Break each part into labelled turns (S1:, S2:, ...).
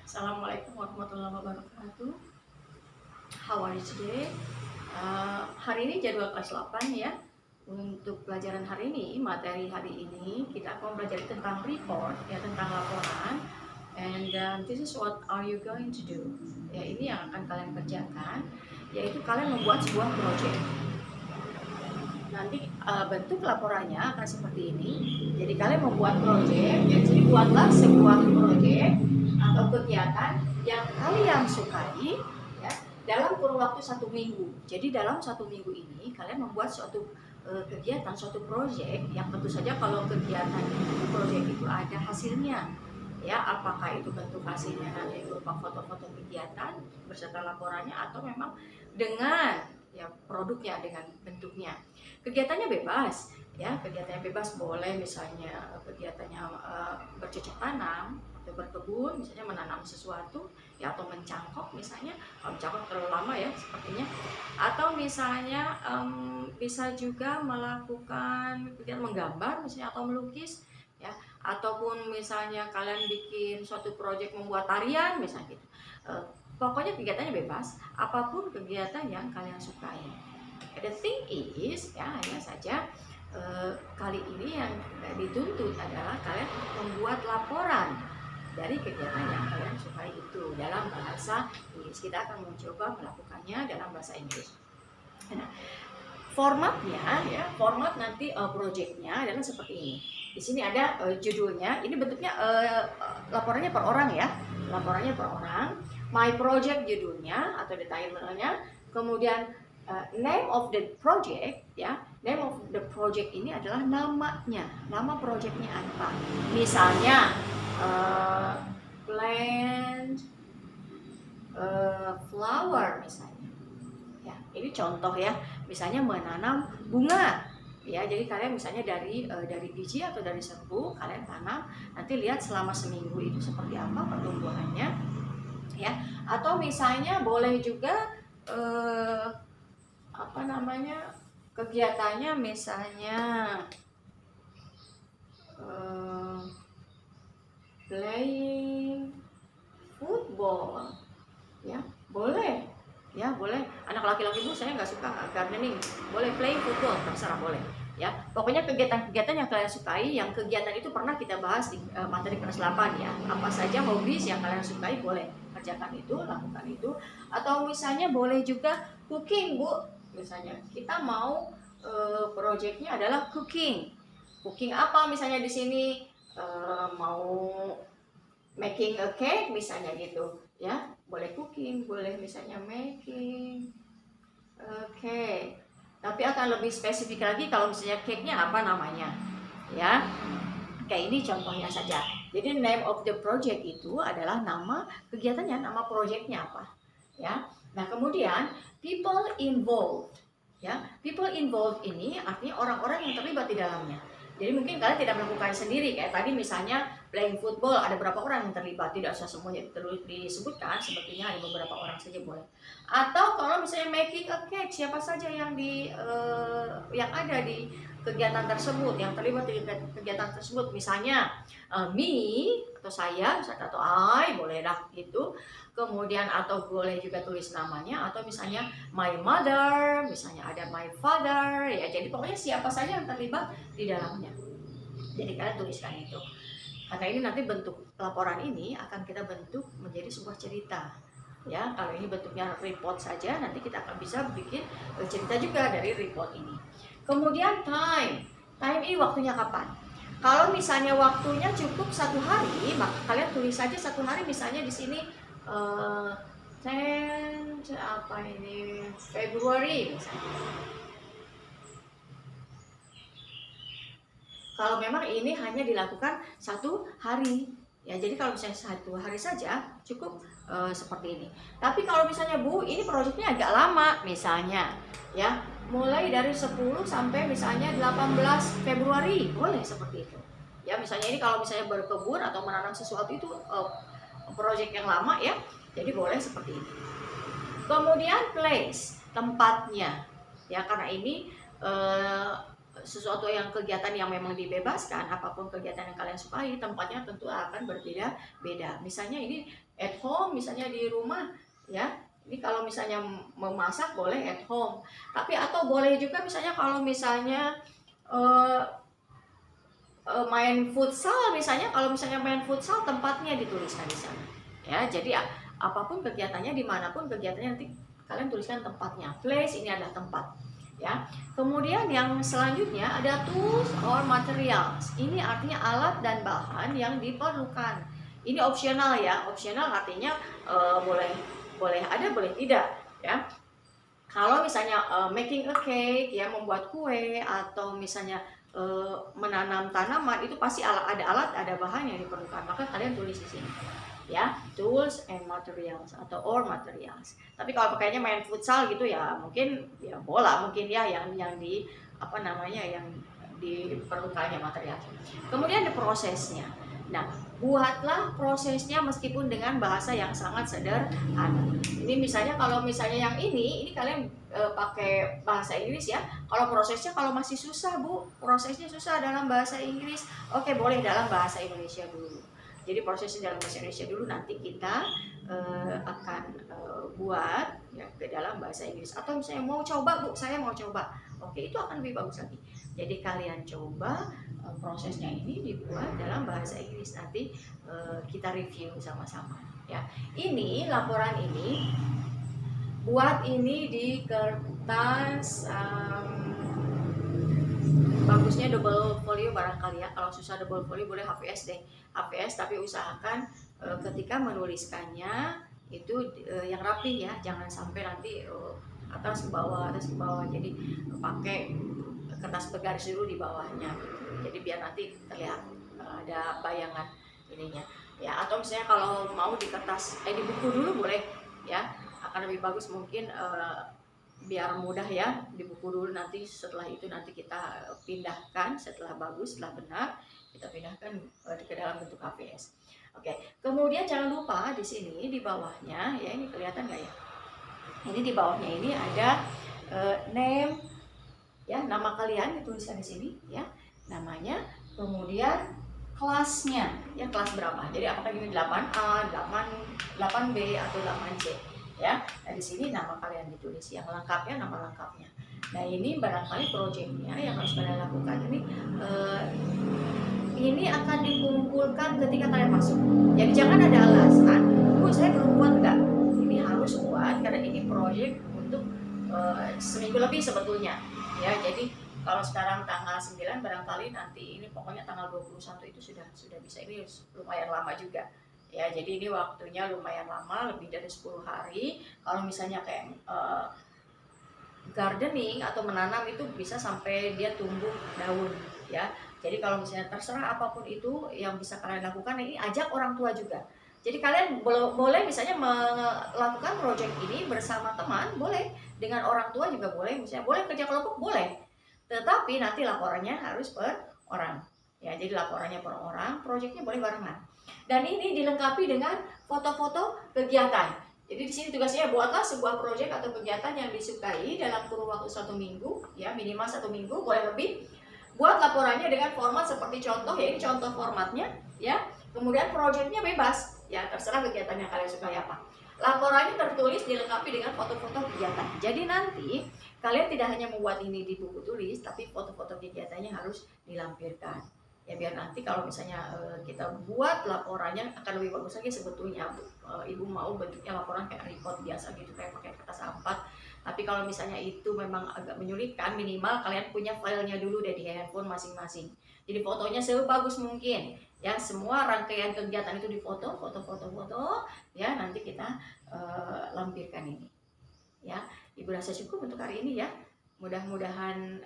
S1: Assalamualaikum warahmatullahi wabarakatuh. How are you today? Hari ini jadwal kelas 8 ya. Untuk pelajaran hari ini, materi hari ini kita akan belajar tentang report ya, tentang laporan. And this is what are you going to do? Ya, ini yang akan kalian kerjakan, yaitu kalian membuat sebuah project. Nanti bentuk laporannya akan seperti ini. Jadi kalian membuat project, ya, jadi buatlah sebuah project atau kegiatan yang kalian sukai ya, dalam kurun waktu 1 minggu. Jadi dalam 1 minggu ini kalian membuat suatu kegiatan, suatu project yang tentu saja kalau kegiatan itu, project itu ada hasilnya. Ya, apakah itu bentuk hasilnya nanti berupa foto-foto kegiatan beserta laporannya atau memang dengan ya produknya, dengan bentuknya. Kegiatannya bebas ya, kegiatannya bebas, boleh misalnya kegiatannya bercocok tanam atau berkebun, misalnya menanam sesuatu ya, atau mencangkok misalnya. Kalau mencangkok terlalu lama ya sepertinya, atau misalnya bisa juga melakukan kegiatan menggambar misalnya atau melukis ya, ataupun misalnya kalian bikin suatu proyek membuat tarian misalnya gitu. Pokoknya kegiatannya bebas, apapun kegiatan yang kalian sukai. The thing is ya, hanya saja kali ini yang dituntut adalah kalian membuat laporan dari kegiatan yang kalian sukai itu dalam bahasa Inggris. Kita akan mencoba melakukannya dalam bahasa Inggris. Nah, formatnya ya, format nanti projectnya adalah seperti ini. Di sini ada judulnya, ini bentuknya laporannya per orang ya, laporannya per orang. My project judulnya atau detailnya, kemudian name of the project ya, name of the project ini adalah namanya, nama projectnya apa. Misalnya plant flower misalnya. Ya, ini contoh ya, misalnya menanam bunga. Ya, jadi kalian misalnya dari biji atau dari serbuk kalian tanam, nanti lihat selama seminggu itu seperti apa pertumbuhannya. Ya, atau misalnya boleh juga kegiatannya misalnya playing football ya, boleh ya, boleh. Anak laki-laki itu saya nggak suka gardening, boleh playing football, terserah, boleh ya. Pokoknya kegiatan-kegiatan yang kalian sukai, yang kegiatan itu pernah kita bahas di materi kelas 8 ya. Apa saja hobi yang kalian sukai, boleh kerjakan itu, lakukan itu. Atau misalnya boleh juga cooking, Bu. Misalnya kita mau projectnya adalah cooking. Cooking apa misalnya di sini, mau making a cake misalnya gitu ya, boleh cooking, boleh misalnya making a cake. Tapi akan lebih spesifik lagi kalau misalnya cake-nya apa namanya ya. Kayak ini contohnya saja. Jadi name of the project itu adalah nama kegiatannya, nama projectnya apa ya. Nah, kemudian people involved ya, people involved ini artinya orang-orang yang terlibat di dalamnya. Jadi mungkin kalian tidak melakukan sendiri, kayak tadi misalnya playing football, ada berapa orang yang terlibat, tidak usah semuanya disebutkan, sepertinya ada beberapa orang saja boleh. Atau kalau misalnya making a cake, siapa saja yang yang ada di kegiatan tersebut, yang terlibat di kegiatan tersebut, misalnya me atau saya atau I, boleh dah gitu. Kemudian atau boleh juga tulis namanya, atau misalnya my mother, misalnya ada my father ya. Jadi pokoknya siapa saja yang terlibat di dalamnya. Jadi kalian tuliskan itu. Karena ini nanti bentuk laporan ini akan kita bentuk menjadi sebuah cerita. Ya, kalau ini bentuknya report saja, nanti kita akan bisa bikin cerita juga dari report ini. Kemudian time ini waktunya kapan? Kalau misalnya waktunya cukup 1 hari, maka kalian tulis saja 1 hari, misalnya di sini 10 Februari misalnya. Kalau memang ini hanya dilakukan 1 hari ya, jadi kalau misalnya 1 hari saja cukup seperti ini. Tapi kalau misalnya Bu, ini proyeknya agak lama misalnya ya, mulai dari 10 sampai misalnya 18 Februari, boleh seperti itu ya. Misalnya ini kalau misalnya berkebun atau menanam sesuatu itu proyek yang lama ya, jadi boleh seperti ini. Kemudian place, tempatnya ya, karena ini sesuatu yang kegiatan yang memang dibebaskan, apapun kegiatan yang kalian sukai, tempatnya tentu akan berbeda-beda. Misalnya ini at home misalnya di rumah ya. Ini kalau misalnya memasak boleh at home, tapi atau boleh juga misalnya kalau misalnya uh, main futsal misalnya, kalau misalnya main futsal tempatnya dituliskan di sana ya. Jadi apapun kegiatannya, dimanapun kegiatannya, nanti kalian tuliskan tempatnya. Place ini adalah tempat ya. Kemudian yang selanjutnya ada tools or materials. Ini artinya alat dan bahan yang diperlukan. Ini opsional ya. Opsional artinya boleh ada, boleh tidak ya. Kalau misalnya making a cake ya, membuat kue, atau misalnya menanam tanaman, itu pasti ada alat, ada bahan yang diperlukan. Maka kalian tulis di sini ya, tools and materials atau or materials. Tapi kalau pakainya main futsal gitu ya, mungkin ya bola mungkin ya yang di apa namanya, yang diperlukannya material. Kemudian ada prosesnya. Nah, buatlah prosesnya meskipun dengan bahasa yang sangat sederhana. Ini misalnya kalau misalnya yang ini kalian pakai bahasa Inggris ya. Kalau prosesnya, kalau masih susah Bu, prosesnya susah dalam bahasa Inggris, oke, boleh dalam bahasa Indonesia dulu. Jadi prosesnya dalam bahasa Indonesia dulu, nanti kita akan buat ya ke dalam bahasa Inggris. Atau misalnya mau coba Bu, saya mau coba, oke, itu akan lebih bagus lagi. Jadi kalian coba prosesnya ini dibuat dalam bahasa Inggris, nanti kita review sama-sama ya. Ini laporan ini buat ini di kertas bagusnya double folio barangkali ya. Kalau susah double folio boleh HVS deh, HVS, tapi usahakan ketika menuliskannya itu yang rapi ya, jangan sampai nanti atas ke bawah, atas ke bawah. Jadi pakai kertas bergaris dulu di bawahnya gitu. Jadi biar nanti terlihat ada bayangan ininya ya. Atau misalnya kalau mau di kertas di buku dulu boleh ya, akan lebih bagus mungkin, biar mudah ya, di buku dulu, nanti setelah itu nanti kita pindahkan setelah bagus, setelah benar kita pindahkan ke dalam bentuk HVS. Oke, kemudian jangan lupa di sini di bawahnya ya, ini kelihatan nggak ya? Ini di bawahnya ini ada name ya, nama kalian dituliskan di sini ya, namanya, kemudian kelasnya ya, kelas berapa. Jadi apakah ini 8A, 8B atau 8C ya. Nah di sini nama kalian ditulis yang lengkapnya, nama lengkapnya. Nah ini barangkali proyeknya yang harus kalian lakukan ini akan dikumpulkan ketika kalian masuk. Jadi jangan ada alasan, Bu saya belum buat, enggak. Ini harus buat karena ini proyek untuk seminggu lebih sebetulnya ya. Jadi kalau sekarang tanggal 9, barangkali nanti ini pokoknya tanggal 21 itu sudah bisa. Ini lumayan lama juga ya. Jadi ini waktunya lumayan lama, lebih dari 10 hari. Kalau misalnya kayak gardening atau menanam itu bisa sampai dia tumbuh daun ya. Jadi kalau misalnya terserah apapun itu yang bisa kalian lakukan, ini ajak orang tua juga. Jadi kalian boleh misalnya melakukan proyek ini bersama teman, boleh, dengan orang tua juga boleh, misalnya boleh kerja kelompok, boleh. Tetapi nanti laporannya harus per orang ya. Jadi laporannya per orang, proyeknya boleh barengan. Dan ini dilengkapi dengan foto-foto kegiatan. Jadi di sini tugasnya, buatlah sebuah proyek atau kegiatan yang disukai dalam kurun waktu 1 minggu ya, minimal 1 minggu, boleh lebih. Buat laporannya dengan format seperti contoh ya, ini contoh formatnya ya. Kemudian proyeknya bebas ya, terserah kegiatan yang kalian sukai apa. Laporannya tertulis dilengkapi dengan foto-foto kegiatan. Jadi nanti kalian tidak hanya membuat ini di buku tulis, tapi foto-foto kegiatannya harus dilampirkan ya, biar nanti kalau misalnya kita buat laporannya akan lebih bagus lagi sebetulnya. Ibu mau bentuknya laporan kayak report biasa gitu, kayak pakai kertas A4. Tapi kalau misalnya itu memang agak menyulitkan, minimal kalian punya filenya dulu deh di handphone masing-masing. Jadi fotonya sebagus mungkin ya, semua rangkaian kegiatan itu difoto, foto ya, nanti kita lampirkan ini ya. Ibu rasa cukup untuk hari ini ya. Mudah-mudahan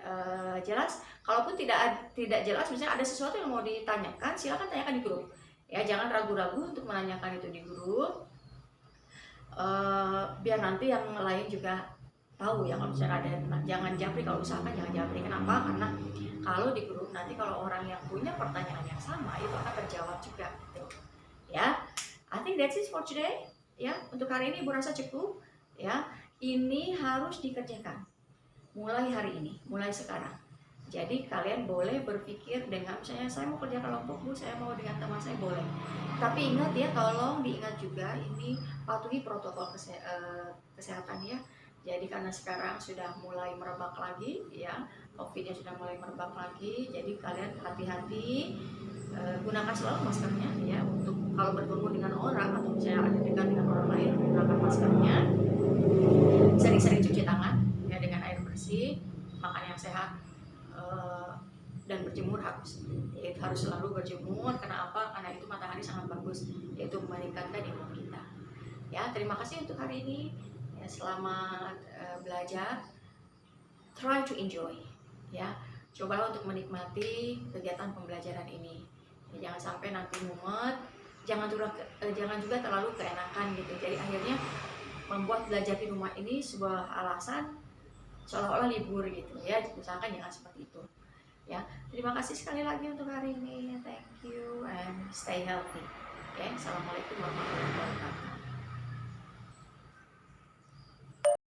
S1: jelas. Kalaupun tidak jelas, misalnya ada sesuatu yang mau ditanyakan, silakan tanyakan di grup ya. Jangan ragu-ragu untuk menanyakan itu di grup, biar nanti yang lain juga tahu ya. Kalau misalnya ada, jangan japri, kalau usahakan jangan japri. Kenapa? Karena kalau di grup nanti kalau orang yang punya pertanyaan yang sama itu akan terjawab juga gitu ya. I think that's it for today ya. Untuk hari ini Ibu rasa cukup ya. Ini harus dikerjakan mulai hari ini, mulai sekarang. Jadi kalian boleh berpikir dengan misalnya saya mau kerja kelompok Bu, saya mau dengan teman saya boleh. Tapi ingat ya, tolong diingat juga ini patuhi protokol kesehatan ya. Jadi karena sekarang sudah mulai merebak lagi ya, COVID-nya sudah mulai merebak lagi. Jadi kalian hati-hati, gunakan selalu maskernya ya, untuk kalau berkerumun dengan orang atau misalnya ada dekat dengan orang lain, gunakan maskernya. Sering-sering cuci tangan ya dengan air bersih, makan yang sehat, dan berjemur harus, yaitu harus selalu berjemur. Kenapa? Karena itu matahari sangat bagus, yaitu meningkatkan imun kita. Ya, terima kasih untuk hari ini. Ya, selamat belajar. Try to enjoy. Ya, cobalah untuk menikmati kegiatan pembelajaran ini. Ya, jangan sampai nanti mumet, jangan juga terlalu keenakan gitu. Jadi akhirnya membuat belajar di rumah ini sebuah alasan seolah-olah libur gitu ya. Usahakan jangan seperti itu. Ya, terima kasih sekali lagi untuk hari ini. Thank you and stay healthy. Oke, assalamualaikum warahmatullahi wabarakatuh.